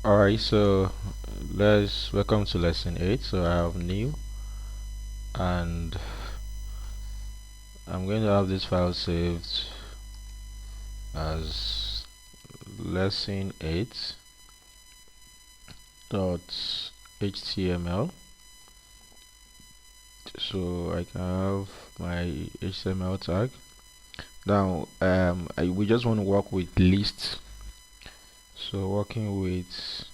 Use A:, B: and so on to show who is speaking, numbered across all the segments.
A: Alright, so let's welcome to lesson 8. So I have new, and I'm going to have this file saved as lesson 8 dot html. So I can have my HTML tag. Now we just want to work with lists. So working with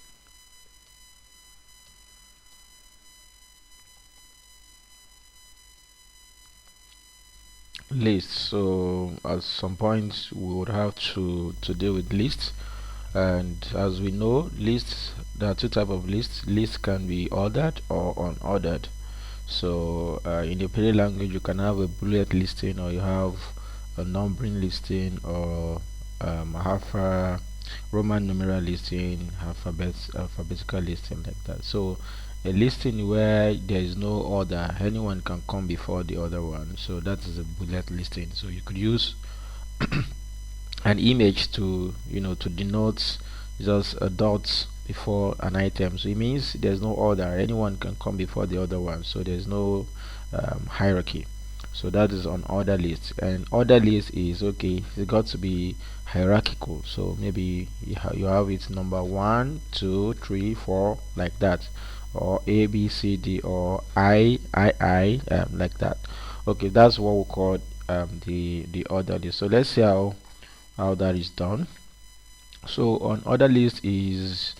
A: lists. So at some point we would have to deal with lists, and as we know, lists, there are two types of lists. Lists can be ordered or unordered. So in the Pele language, you can have a bullet listing, or you have a numbering listing, or have a Roman numeral listing, alphabetical listing, like that. So a listing where there is no order, anyone can come before the other one. So that is a bullet listing. So you could use an image to to denote just a dot before an item. So it means there's no order, anyone can come before the other one, so there's no hierarchy. So that is on order list. And order list is okay, it's got to be hierarchical. So maybe you have it number 1 2 3 4, like that, or A B C D, or I like that. Okay, that's what we call the order list. So let's see how that is done. So on order list is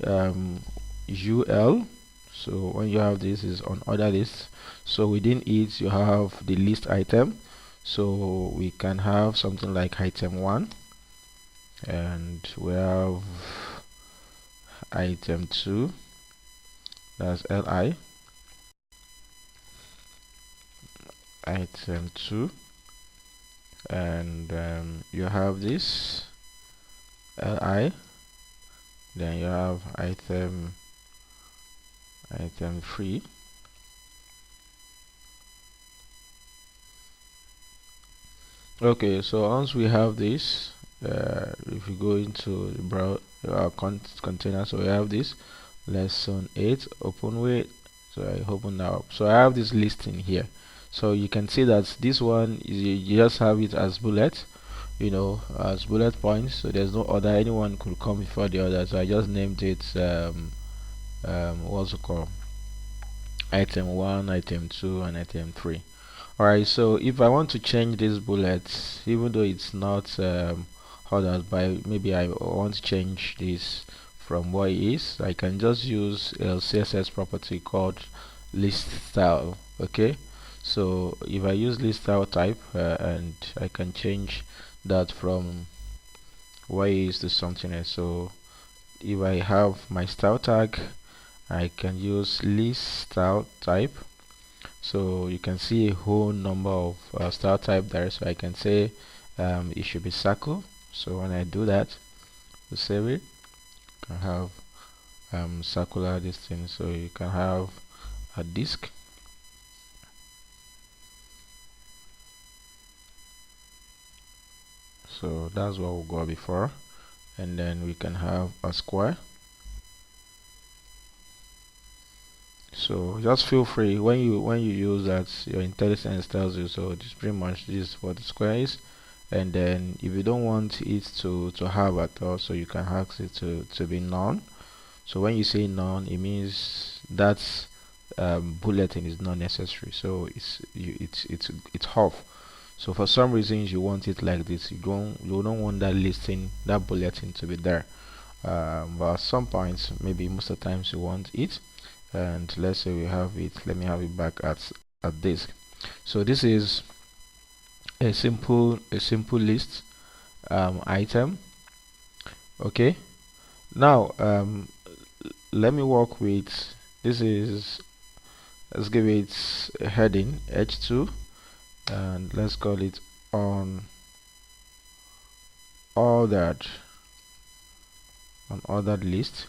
A: ul. So when you have this is on order list, so within it you have the list item. So we can have something like item 1, and we have item 2, that's li, item 2, and you have this li, then you have item 3. Okay, so once we have this, if you go into the browser container, so we have this lesson 8 open with. So I open that up, so I have this listing here. So you can see that this one is, you just have it as bullet, as bullet points. So there's no order, anyone could come before the other. So I just named it what's it called, item 1, item 2, and item 3. Alright, so if I want to change this bullet, even though it's not ordered, by maybe I want to change this from what it is, I can just use a CSS property called list style. Okay, so if I use list style type, and I can change that from what it is to something else. So if I have my style tag, I can use list style type. So you can see a whole number of style type there. So I can say it should be circle. So when I do that, to save it, you can have circular this thing. So you can have a disk. So that's what we got before, and then we can have a square. So just feel free when you use that, your intelligence tells you. So this pretty much this is what the square is. And then if you don't want it to have at all, so you can ask it to be none. So when you say none, it means that bulletin is not necessary. So it's off. So for some reasons you want it like this, you don't want that listing, that bulletin to be there. But at some points, maybe most of the times you want it. And let's say we have it, let me have it back at this. So this is a simple list item. Okay, now let me work with this. Is, let's give it a heading h2, and let's call it on ordered list.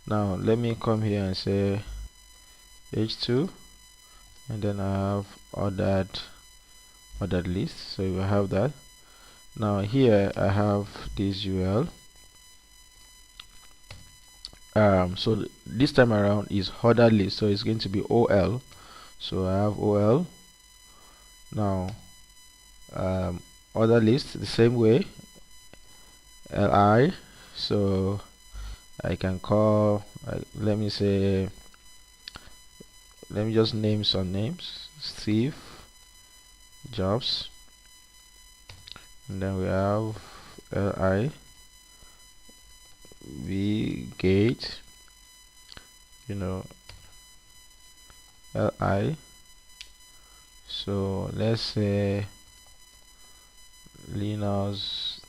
A: Now let me come here and say h2, and then I have ordered list. So you have that. Now here I have this ul, So this time around is ordered list, so it's going to be OL. So I have OL. Now order list the same way, LI. So I can call, let me say, let me just name some names: Steve Jobs, and then we have LI V Gate, you know, LI. So let's say Linus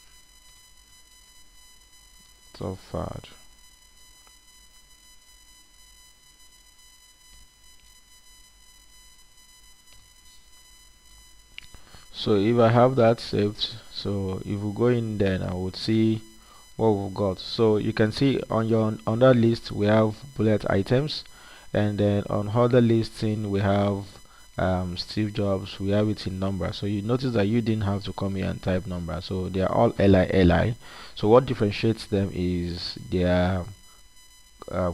A: Toffard. So if I have that saved, so if we go in, then I would see what we've got. So you can see on that list we have bullet items, and then on other listing we have Steve Jobs. We have it in number. So you notice that you didn't have to come here and type number. So they are all LI. So what differentiates them is their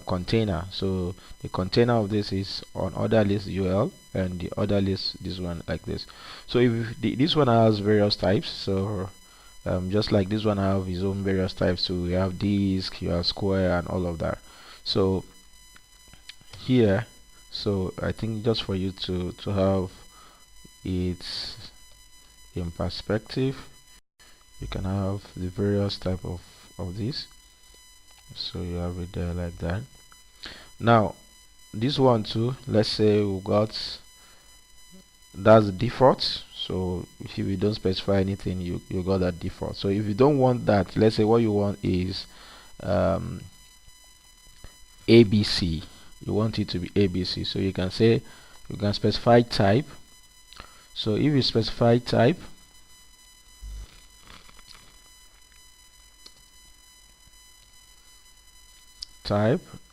A: container. So the container of this is on other list UL, and the other list this one like this. So if this one has various types, so just like this one have his own various types. So we have disk, you have square, and all of that. So here, so I think just for you to have it in perspective, you can have the various type of this. So you have it there like that. Now this one too, let's say we got, that's the default. So if you don't specify anything, you got that default. So if you don't want that, let's say what you want is ABC, you want it to be ABC, so you can say, you can specify type. So if you specify type,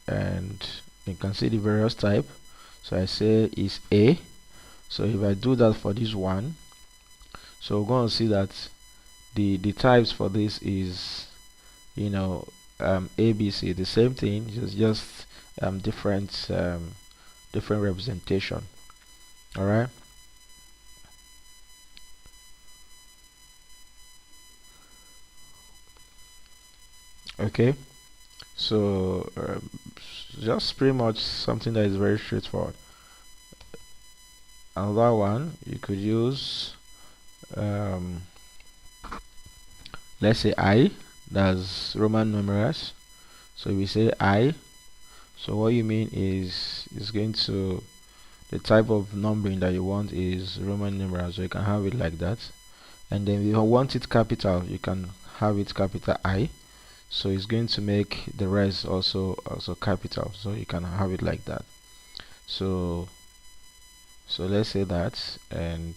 A: and you can see the various type. So I say is A. So if I do that for this one, so we're going to see that the types for this is, you know, ABC, the same thing, just different representation. All right. Okay. So just pretty much something that is very straightforward. Another one you could use, let's say I, that's Roman numerals. So we say I, so what you mean is going to, the type of numbering that you want is Roman numerals, so you can have it like that. And then if you want it capital, you can have it capital I, so it's going to make the rest also capital, so you can have it like that. So let's say that, and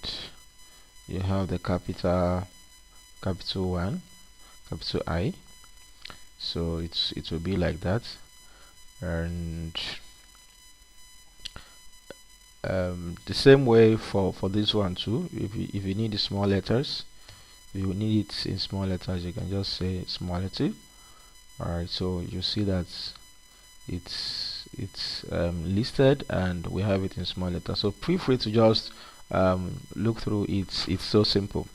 A: you have the capital 1, capital I, so it will be like that. And the same way for this one too. If you need the small letters, if you need it in small letters, you can just say small letter. Alright, so you see that it's listed, and we have it in small letters. So feel free to just look through it. It's so simple.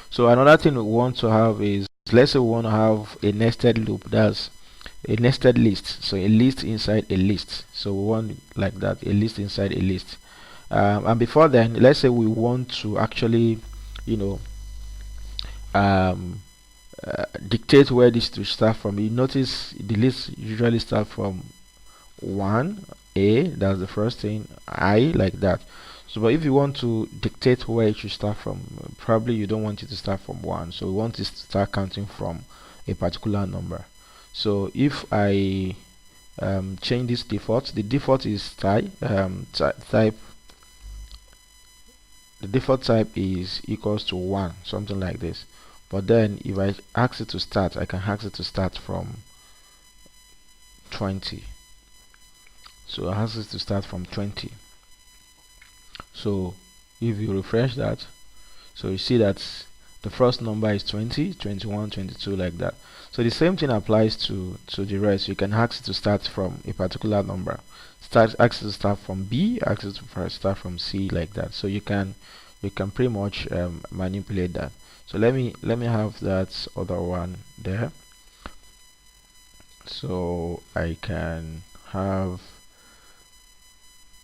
A: So another thing we want to have is, let's say we want to have a nested loop, that's a nested list, so a list inside a list. So we want like that, a list inside a list. And before then, let's say we want to actually, you know, dictate where this to start from. You notice the list usually start from 1A, that's the first thing, I, like that. So but if you want to dictate where it should start from, probably you don't want it to start from 1, so we want it to start counting from a particular number. So if I change this default, the default is type, the default type is equals to 1, something like this. But then if I ask it to start, I can ask it to start from 20. So I ask it to start from 20. So if you refresh that, so you see that the first number is 20, 21, 22, like that. So the same thing applies to the rest. You can ask it to start from a particular number, ask it to start from B, ask it to start from C, like that. So you can pretty much manipulate that. So let me have that other one there. So I can have,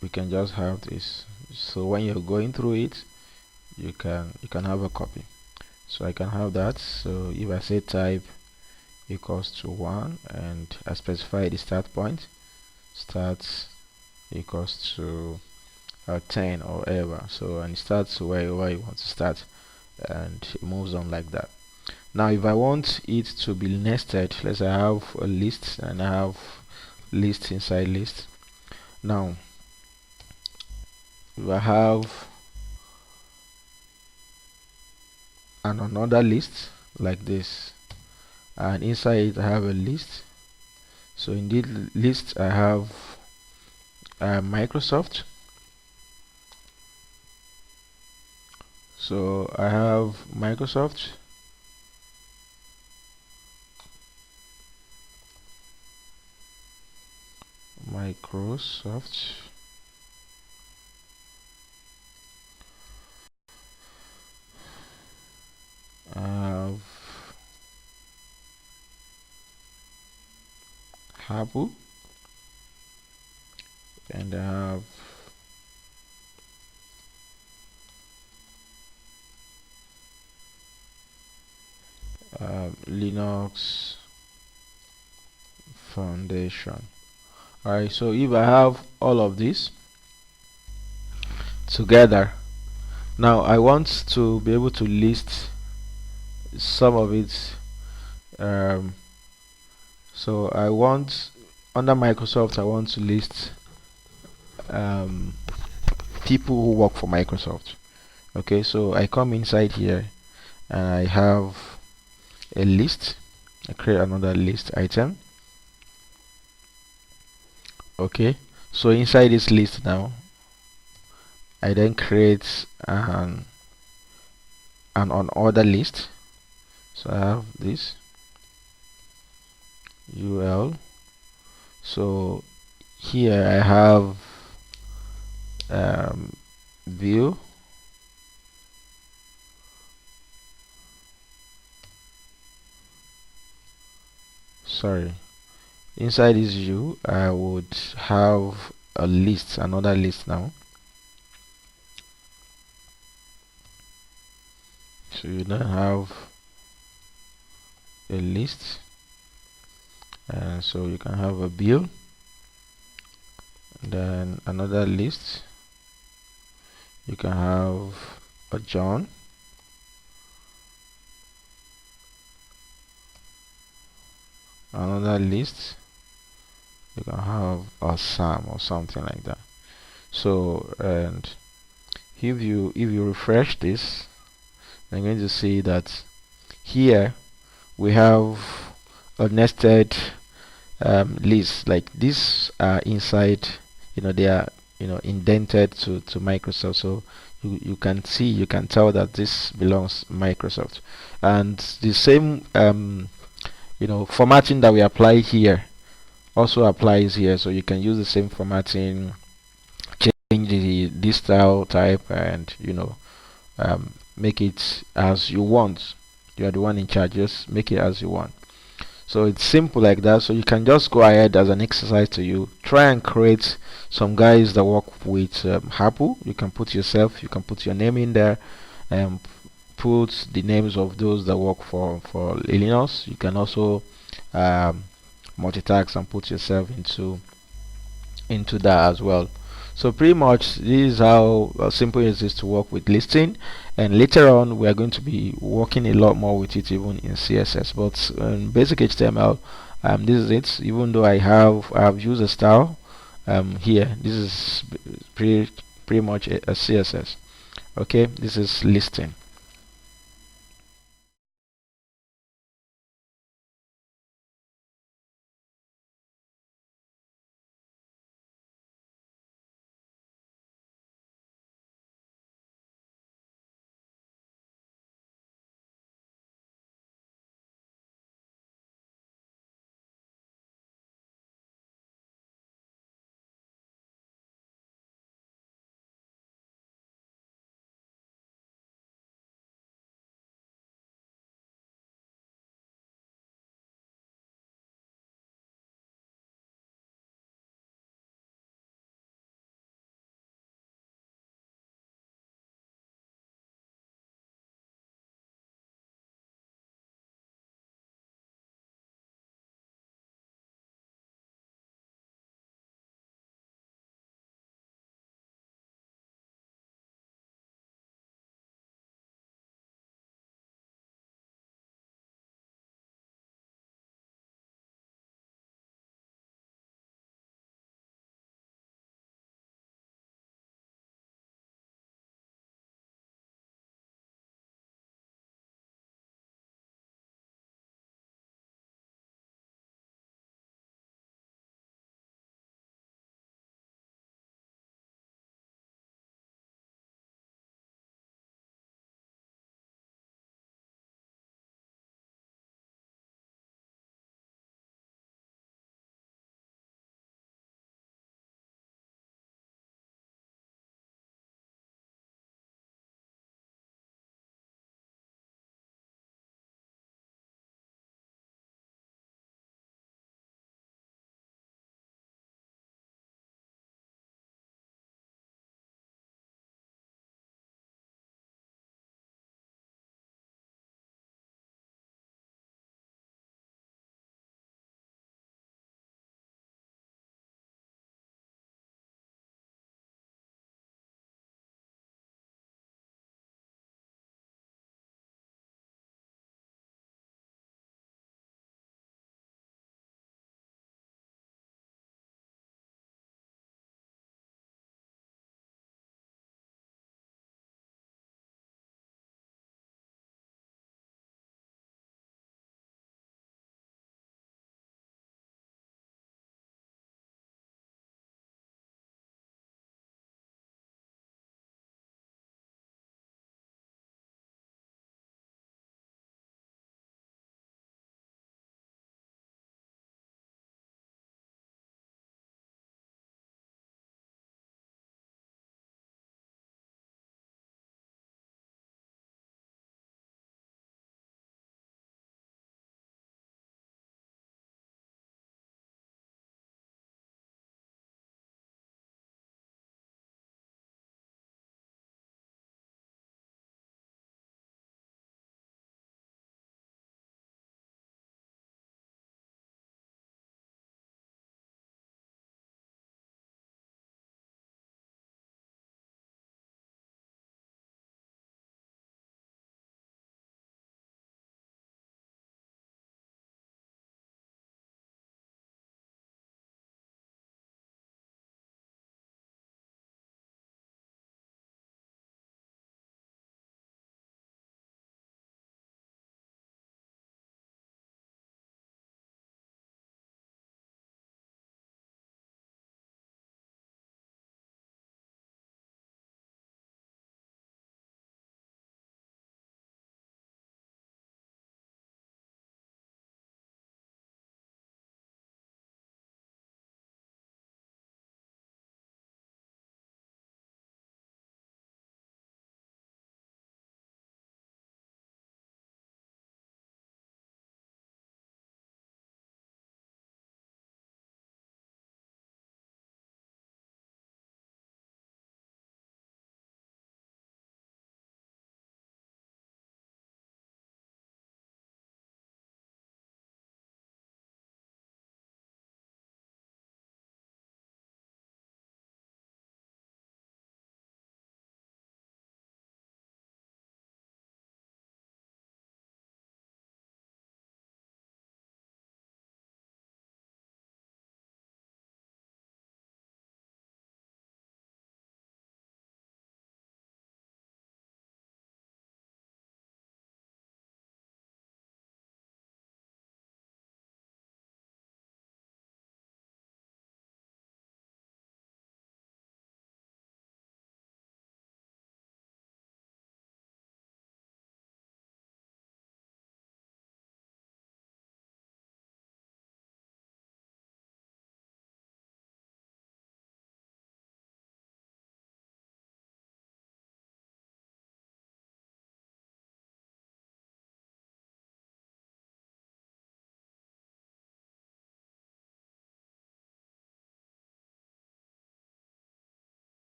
A: we can just have this. So when you're going through it, you can have a copy. So I can have that. So if I say type equals to 1 and I specify the start point, start equals to 10 or whatever. So and it starts wherever you want to start, and it moves on like that. Now if I want it to be nested, let's say I have a list and I have list inside list. Now if I have another list like this, and inside it I have a list. So in this list I have Microsoft. So I have Microsoft, I have Apple, and I have Linux Foundation. Alright, so if I have all of this together, now I want to be able to list some of it. So I want, under Microsoft, I want to list people who work for Microsoft. Okay, so I come inside here and I have a list. I create another list item. Okay, so inside this list now, I then create an unorder list. So I have this UL. So here I have view, sorry, inside this view I would have a list, another list now. So you then have a list, and so you can have a bill, and then another list. You can have a John, another list. You can have a Sam or something like that. So, and if you refresh this, I'm going to see that here we have a nested list. Like these are inside, they are indented to Microsoft. So you can see, you can tell that this belongs Microsoft, and the same formatting that we apply here also applies here. So you can use the same formatting, change the style type, and make it as you want. You are the one in charge, just make it as you want. So it's simple like that. So you can just go ahead, as an exercise to you, try and create some guys that work with Apple. You can put yourself, you can put your name in there, and put the names of those that work for Linux. You can also multitask and put yourself into that as well. So pretty much this is how simple it is to work with listing, and later on we are going to be working a lot more with it, even in CSS. But in basic HTML, this is it. Even though I have used a style here, this is pretty much a CSS. Okay, this is listing.